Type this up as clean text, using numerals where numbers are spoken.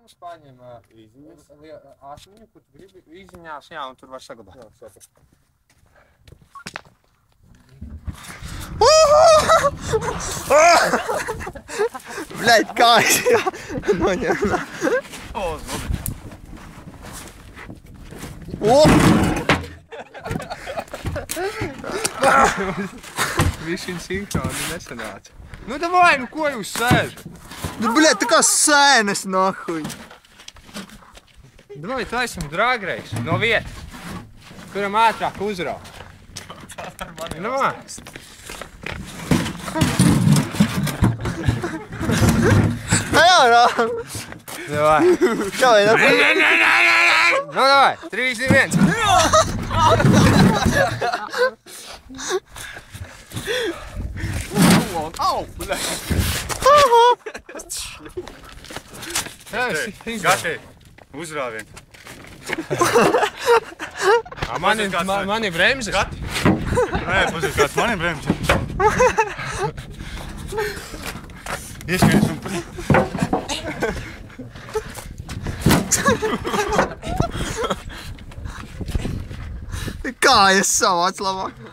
mums paņem asmiņu, kur tu gribi izziņās, jā, un tur var saglabāt. Jā, super. Bļaļ, kājas, jā, noņem. Višķiņ sinhroni nesanāca. Nu, davai, nu ko jūs sēžat? Nu, bļaļ, tā kā sēnes, nahuj. Davai, taisim dragreiz no vietas, kuram ātrāk uzrauj. Nu, Jā, rā. davai. Kā vai nav? Nu, davai, 3, 2, 1. Au, bļaļ. Gati, uzrāvien. Man ir bremzes. Gati. Nē, pasies kāds, man ir bremzes. Ieskries un... Kājas savāc labāk.